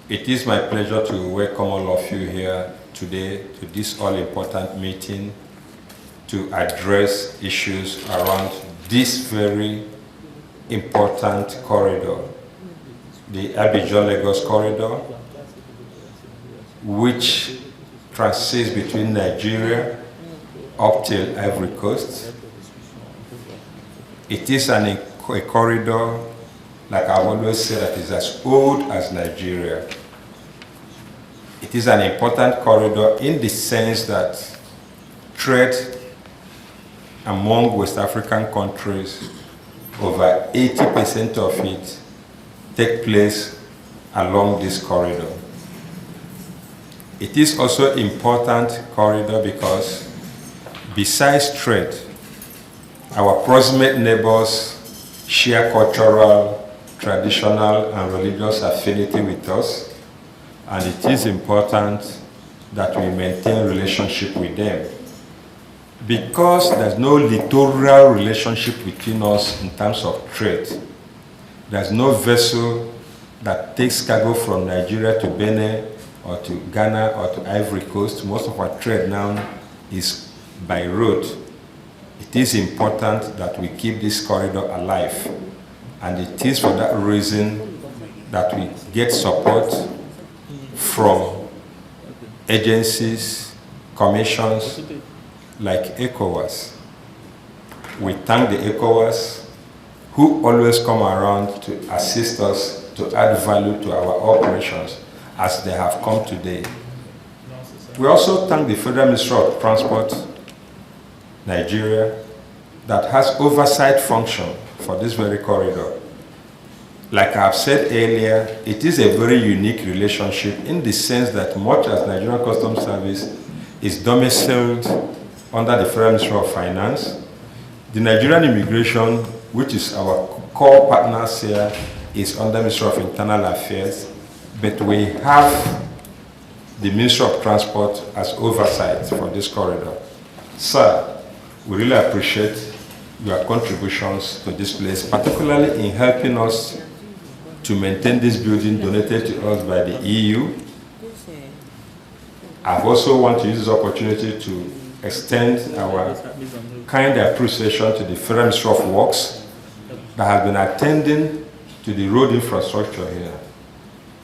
It is my pleasure to welcome all of you here today to this all-important meeting to address issues around this very important corridor, the Abidjan-Lagos corridor, which transits between Nigeria up till Ivory Coast. It is a corridor, like I've always said, that is as old as Nigeria. It is an important corridor in the sense that trade among West African countries, over 80% of it take place along this corridor. It is also important corridor because besides trade, our proximate neighbors share cultural, traditional, and religious affinity with us, and it is important that we maintain relationship with them. Because there's no littoral relationship between us in terms of trade, there's no vessel that takes cargo from Nigeria to Benin or to Ghana or to Ivory Coast. Most of our trade now is by road. It is important that we keep this corridor alive, and it is for that reason that we get support from agencies, commissions like Ecowas. We thank the Ecowas who always come around to assist us to add value to our operations as they have come today. We also thank the Federal Ministry of Transport, Nigeria, that has oversight function for this very corridor. Like I've said earlier, it is a very unique relationship in the sense that much as Nigerian Customs Service is domiciled under the Federal Ministry of Finance, the Nigerian Immigration, which is our core partners here, is under the Ministry of Internal Affairs, but we have the Ministry of Transport as oversight for this corridor. Sir, we really appreciate your contributions to this place, particularly in helping us to maintain this building donated to us by the EU. I also want to use this opportunity to extend our kind appreciation to the Federal Ministry of Works that has been attending to the road infrastructure here.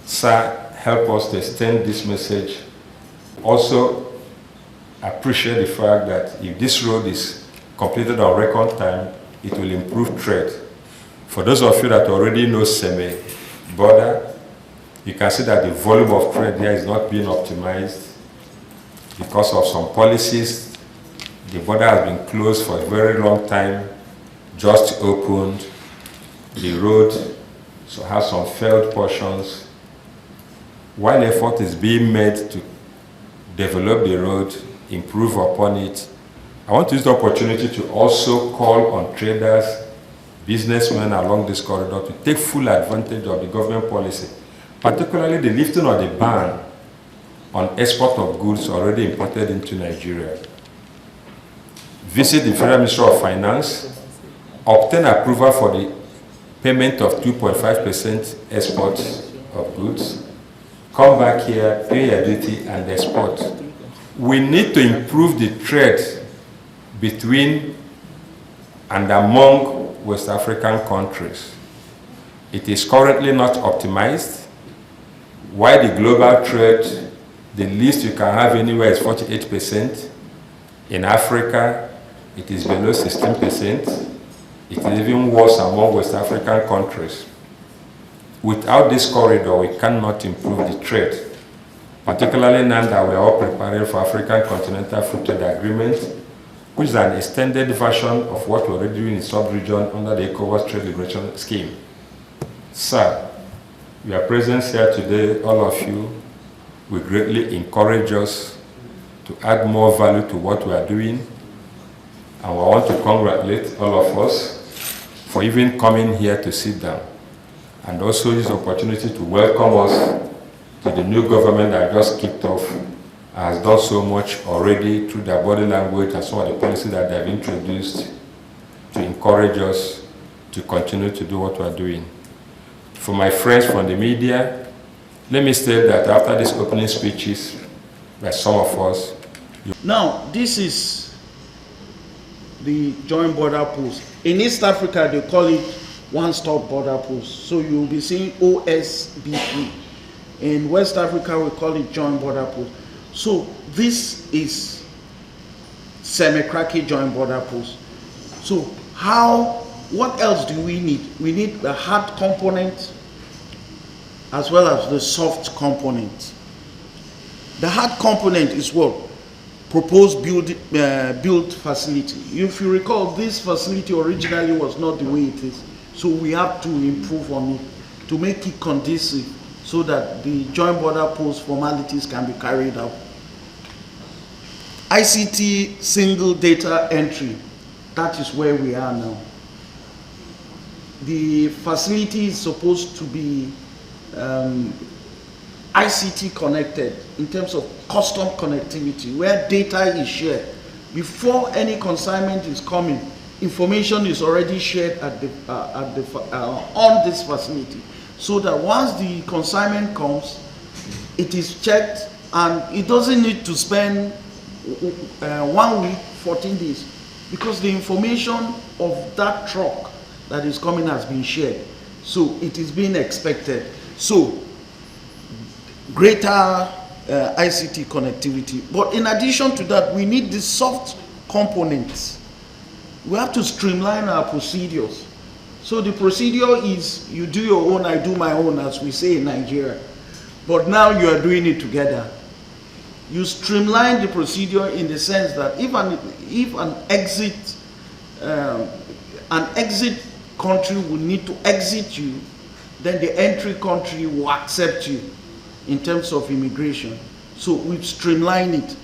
Sir, help us to extend this message. Also, appreciate the fact that if this road is completed on record time, it will improve trade. For those of you that already know Seme border, you can see that the volume of trade here is not being optimized because of some policies. The border has been closed for a very long time, just opened. The road so has some failed portions. While effort is being made to develop the road, improve upon it, I want to use the opportunity to also call on traders, businessmen along this corridor to take full advantage of the government policy, particularly the lifting of the ban on export of goods already imported into Nigeria. Visit the Federal Ministry of Finance, obtain approval for the payment of 2.5% export of goods, come back here, pay your duty, and export. We need to improve the trade between and among West African countries. It is currently not optimized. While the global trade, the least you can have anywhere is 48%. In Africa, it is below 16%. It is even worse among West African countries. Without this corridor, we cannot improve the trade, particularly now that we are all preparing for African Continental Free Trade Agreement, which is an extended version of what we're already doing in the sub-region under the Ecowas Trade Liberation Scheme. Sir, your presence here today, all of you, will greatly encourage us to add more value to what we are doing. And we want to congratulate all of us for even coming here to sit down, and also use the opportunity to welcome us to the new government that just kicked off, has done so much already through their body language and some of the policies that they have introduced to encourage us to continue to do what we are doing. For my friends from the media, Let me state that after these opening speeches by some of us. Now, this is the joint border post. In East Africa, they call it one-stop border post. So you'll be seeing OSBP. In West Africa, we call it joint border post. So this is Seme joint border post. So what else do we need? We need the hard component as well as the soft component. The hard component is what? Proposed build facility. If you recall, this facility originally was not the way it is. So we have to improve on it to make it conducive so that the joint border post formalities can be carried out. ICT single data entry, that is where we are now. The facility is supposed to be ICT connected in terms of custom connectivity, where data is shared. Before any consignment is coming, information is already shared on this facility, so that once the consignment comes, it is checked and it doesn't need to spend 1 week, 14 days, because the information of that truck that is coming has been shared. So it is being expected. So greater ICT connectivity. But in addition to that, we need the soft components. We have to streamline our procedures. So the procedure is you do your own, I do my own, as we say in Nigeria. But now you are doing it together. You streamline the procedure in the sense that if an exit country will need to exit you, then the entry country will accept you in terms of immigration. So we've streamlined it.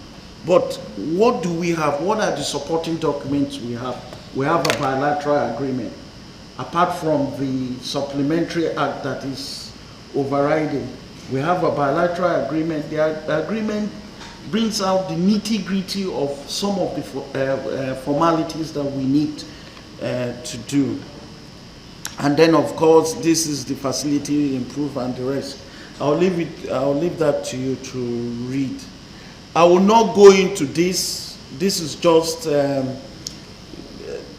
But what do we have? What are the supporting documents we have? We have a bilateral agreement. Apart from the supplementary act that is overriding, we have a bilateral agreement. The agreement brings out the nitty-gritty of some of the formalities that we need to do. And then, of course, this is the facility improve and the rest. I'll leave that to you to read. I will not go into this. This is just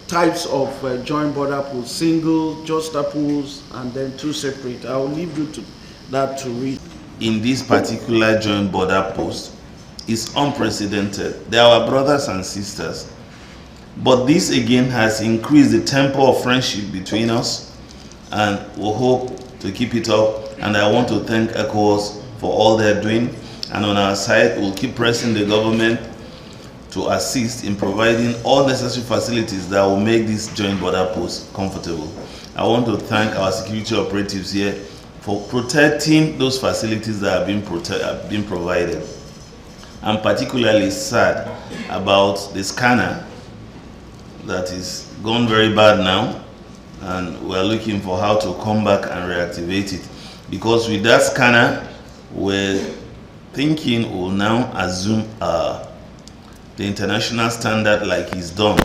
types of joint border posts: single, juxtaposed, and then two separate. I will leave you to that to read. In this particular joint border post is unprecedented. They are our brothers and sisters. But this again has increased the tempo of friendship between us, and we hope to keep it up. And I want to thank Ecowas for all they're doing. And on our side, we'll keep pressing the government to assist in providing all necessary facilities that will make this joint border post comfortable. I want to thank our security operatives here for protecting those facilities that have been provided. I'm particularly sad about the scanner that is gone very bad now, and we're looking for how to come back and reactivate it. Because with that scanner, we're thinking we'll now assume the international standard like it's done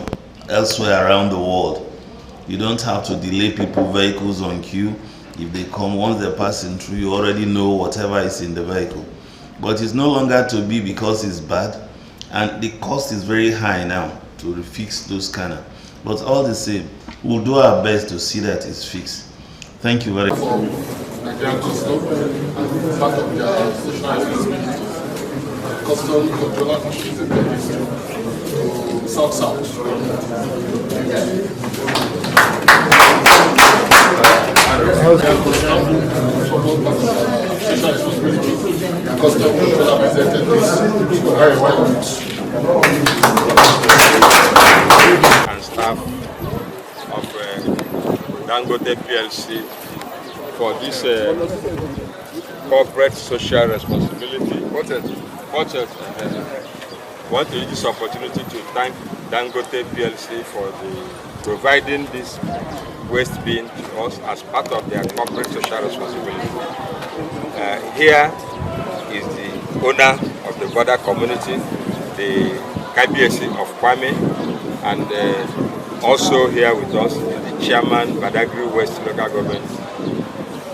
elsewhere around the world. You don't have to delay vehicles on queue. If they come, once they're passing through, you already know whatever is in the vehicle. But it's no longer to be because it's bad, and the cost is very high now to refix those scanners. But all the same, we'll do our best to see that it's fixed. Thank you very much. Nigerian Customs, and part of their national Customs controller is in the South-South. Customs controller presented this very well. And staff of Dangote PLC for this corporate social responsibility. I want to use this opportunity to thank Dangote PLC for providing this waste bin to us as part of their corporate social responsibility. Here is the owner of the border community, the KBSC of Kwame, and also here with us is the chairman, Badagry West Local Government,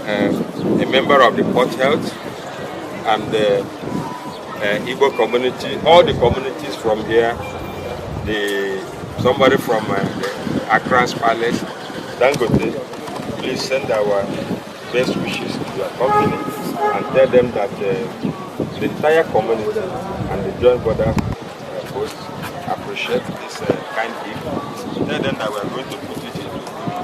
a member of the Port Health, and the Igbo community, all the communities from here, somebody from Accra's Palace, Dangote, please send our best wishes to your company and tell them that the entire community and the joint border post appreciate this kind gift. Tell them that we are going to put